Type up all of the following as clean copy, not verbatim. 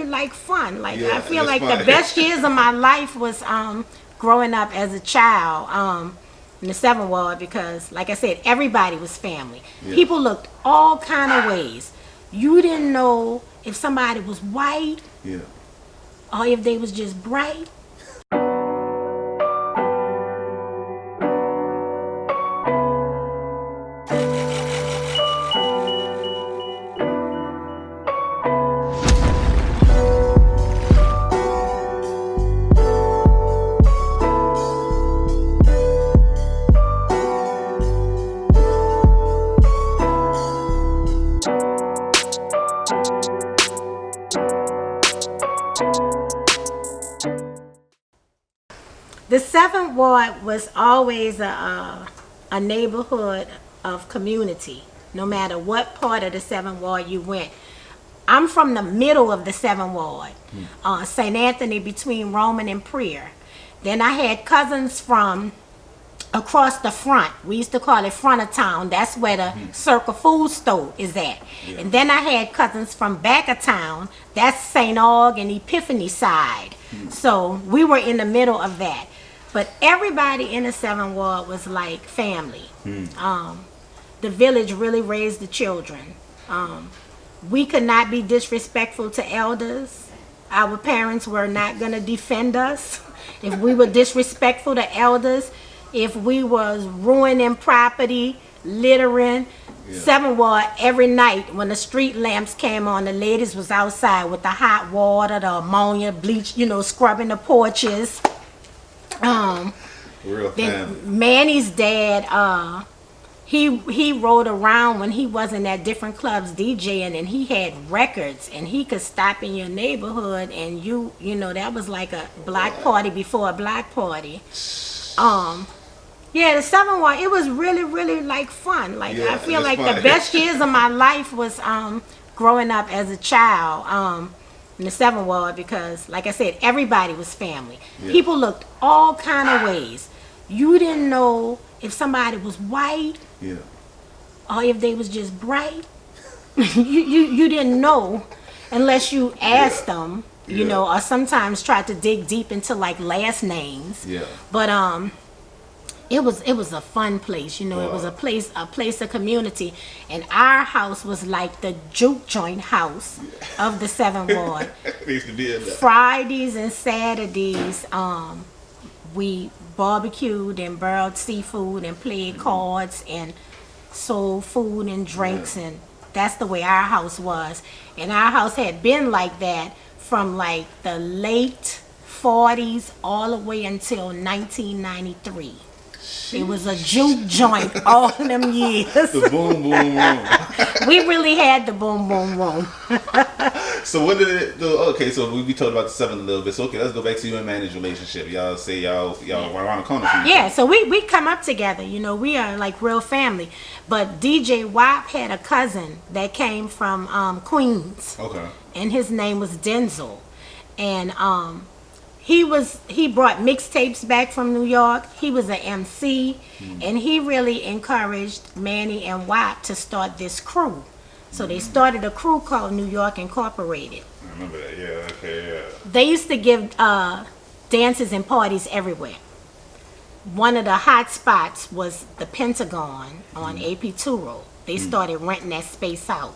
like fun. Like Yeah, I feel like fun. the best years of my life was growing up as a child in the 7th Ward, because like I said, everybody was family. Yeah. People looked all kind of ways. You didn't know if somebody was white, yeah, or if they was just bright. The 7th Ward was always a neighborhood of community, no matter what part of the 7th Ward you went. I'm from the middle of the 7th Ward, St. Anthony, between Roman and Prier. Then I had cousins from across the front. We used to call it front of town. That's where the Circle Food Store is at. Yeah. And then I had cousins from back of town. That's St. Aug and Epiphany side. So we were in the middle of that. But everybody in the 7th Ward was like family. The village really raised the children. We could not be disrespectful to elders. Our parents were not going to defend us if we were disrespectful to elders. If we was ruining property, littering. 7th Ward, every night when the street lamps came on, the ladies was outside with the hot water, the ammonia, bleach, scrubbing the porches. Real family. Mannie's dad, he rode around when he wasn't at different clubs DJing, and he had records, and he could stop in your neighborhood, and that was like a block party before a block party. Yeah, the 7th Ward, it was really, really like fun. Like I feel like the best years of my life was growing up as a child in the 7th Ward, because like I said, everybody was family. Yeah. People looked all kind of ways. You didn't know if somebody was white, or if they was just bright. you didn't know unless you asked them, or sometimes tried to dig deep into like last names. Yeah. But it was a fun place, It was a place of community, and our house was like the juke joint house of the 7th Ward. Used to be in that. Fridays and Saturdays, we barbecued and broiled seafood and played cards and sold food and drinks, and that's the way our house was. And our house had been like that from like the late 40s all the way until 1993. It was a juke joint all them years. The boom, boom, boom. We really had the boom, boom, boom. So when did it do? Okay, so we talked about the 7th a little bit. So okay, let's go back to you and Mannie's relationship. Y'all say y'all around the corner from each other. So we come up together. We are like real family. But DJ Wap had a cousin that came from Queens. Okay. And his name was Denzel. And he brought mixtapes back from New York. He was an MC, and he really encouraged Mannie and Watt to start this crew. So they started a crew called New York Incorporated. I remember that, yeah, okay, yeah. They used to give dances and parties everywhere. One of the hot spots was the Pentagon on AP Road. They started renting that space out.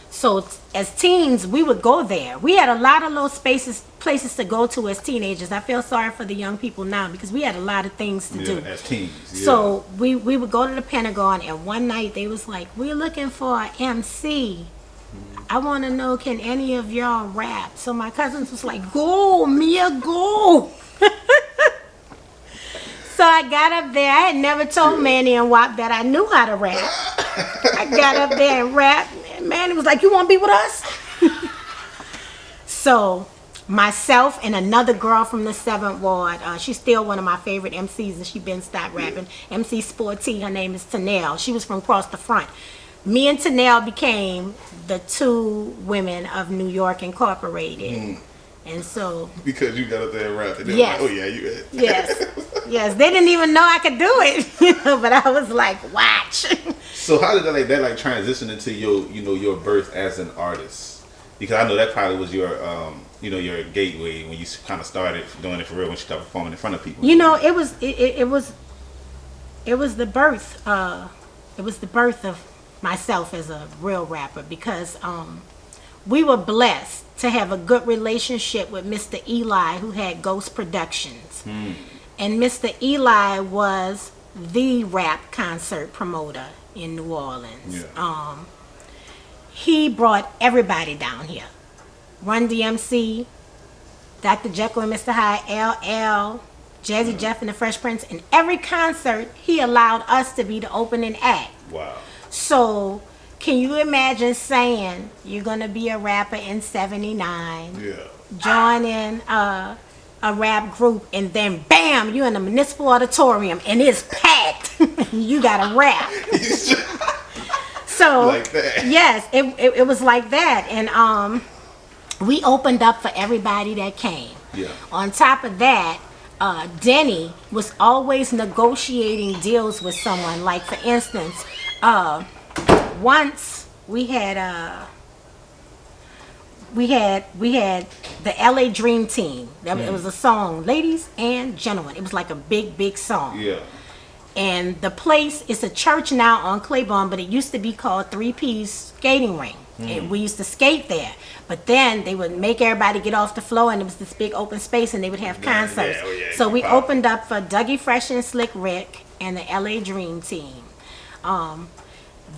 So as teens, we would go there. We had a lot of little places to go to as teenagers. I feel sorry for the young people now because we had a lot of things to do. As teens. Yeah. So we would go to the Pentagon, and one night they was like, we're looking for an MC. I want to know, can any of y'all rap? So my cousins was like, go, Mia, go. So I got up there. I had never told Mannie and Wap that I knew how to rap. I got up there and rapped. Mannie was like, you want to be with us? So myself and another girl from the 7th Ward, she's still one of my favorite MCs, and she been stopped rapping. MC Sporty, her name is Tanel. She was from across the front. Me and Tanel became the two women of New York Incorporated. And so because you got up there and rapped, and yes, like, oh yeah, you yes, they didn't even know I could do it, but I was like, watch. So how did that transition into your birth as an artist? Because I know that probably was your, your gateway when you kind of started doing it for real when you started performing in front of people. You know, it was the birth. It was the birth of myself as a real rapper because we were blessed to have a good relationship with Mr. Eli, who had Ghost Productions, and Mr. Eli was the rap concert promoter in New Orleans. Yeah. He brought everybody down here. Run DMC, Dr. Jekyll and Mr. Hyde, LL, Jazzy Jeff and the Fresh Prince. In every concert, he allowed us to be the opening act. Wow. So, can you imagine saying you're going to be a rapper in 79, joining a rap group, and then bam, you're in a municipal auditorium and it's packed. You got to rap. So, like that. Yes, it was like that. And we opened up for everybody that came. Yeah. On top of that, Denny was always negotiating deals with someone. Like, for instance, once we had the LA Dream Team. It was a song, Ladies and Gentlemen. It was like a big song. Yeah. And the place is a church now on Claiborne, but it used to be called 3P's Skating Ring. And we used to skate there. But then they would make everybody get off the floor, and it was this big open space, and they would have concerts. So we opened up for Dougie Fresh and Slick Rick and the LA Dream Team.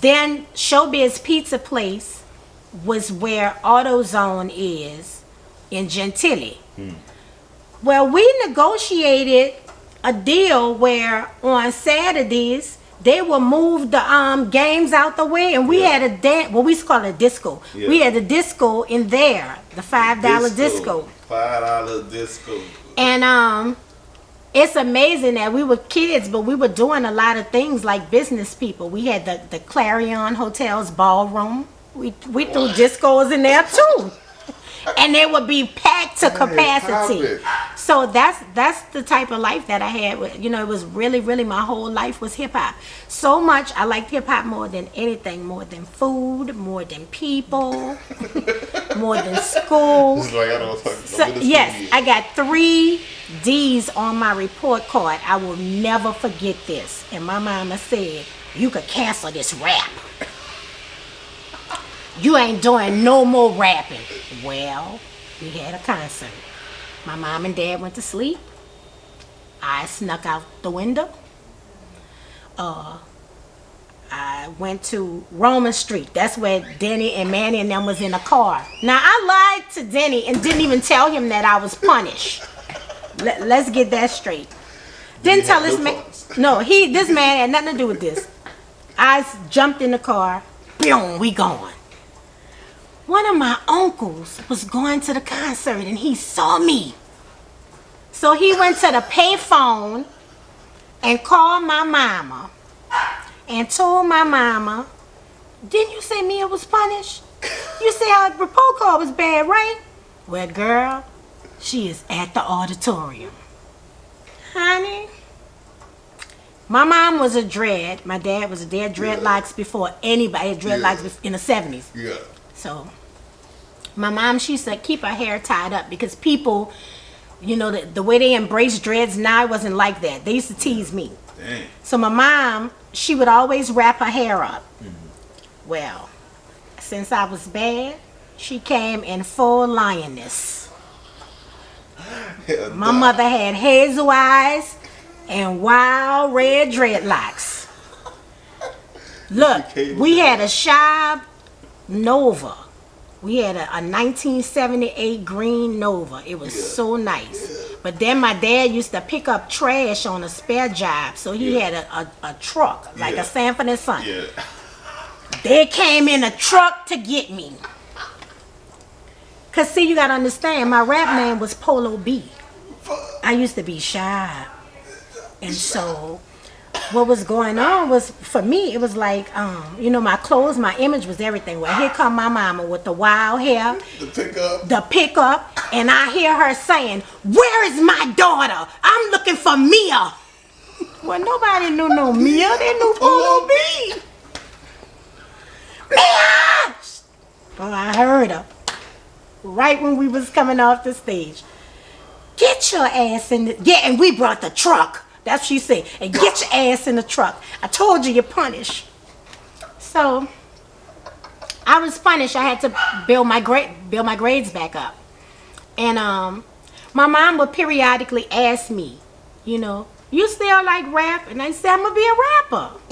Then Showbiz Pizza Place was where AutoZone is in Gentilly. Well, we negotiated a deal where on Saturdays they will move the games out the way, and we had a dance. Well, we used to call it a disco. Yeah. We had a disco in there, the $5 disco. $5 disco. And it's amazing that we were kids, but we were doing a lot of things like business people. We had the Clarion Hotel's ballroom. We threw discos in there too. And they would be packed to capacity. So that's the type of life that I had. You know, it was really my whole life was hip hop. So much I liked hip hop more than anything, more than food, more than people, more than school. Yes, I got 3 D's on my report card. I will never forget this. And my mama said, "You could cancel this rap. You ain't doing no more rapping." Well, we had a concert. My mom and dad went to sleep. I snuck out the window. I went to Roman Street. That's where Denny and Mannie and them was in a car. Now, I lied to Denny and didn't even tell him that I was punished. Let's get that straight. Didn't tell this man. No, this man had nothing to do with this. I jumped in the car. Boom, we gone. One of my uncles was going to the concert and he saw me. So he went to the payphone and called my mama and told my mama, "Didn't you say Mia was punished? You say her report card was bad, right?" "Well, girl, she is at the auditorium." Honey, my mom was a dread. My dad was a dead dreadlocks before anybody had dreadlocks in the 70s. Yeah. So my mom, she used to keep her hair tied up because people, you know, the way they embrace dreads now, it wasn't like that. They used to tease me. Dang. So my mom, she would always wrap her hair up. Well, since I was bad, she came in full lioness. My mother had hazel eyes and wild red dreadlocks. Look, we had a Schaub Nova. We had a 1978 green Nova. It was so nice. But then my dad used to pick up trash on a spare job. So he had a truck, like a Sanford and Son. Yeah. They came in a truck to get me. Because, see, you got to understand, my rap name was Polo B. I used to be shy. And so what was going on was, for me, it was like, you know, my clothes, my image was everything. Well, here come my mama with the wild hair, the pickup, and I hear her saying, "Where is my daughter? I'm looking for Mia." Well, nobody knew no Mia. They knew Polo B. Mia! Well, I heard her. right when we was coming off the stage. Get your ass in the... Yeah, and we brought the truck. That's what she said. And get your ass in the truck. I told you you're punished. So, I was punished. I had to build my grades back up. And my mom would periodically ask me, you know, you still like rap? And I said, I'm going to be a rapper.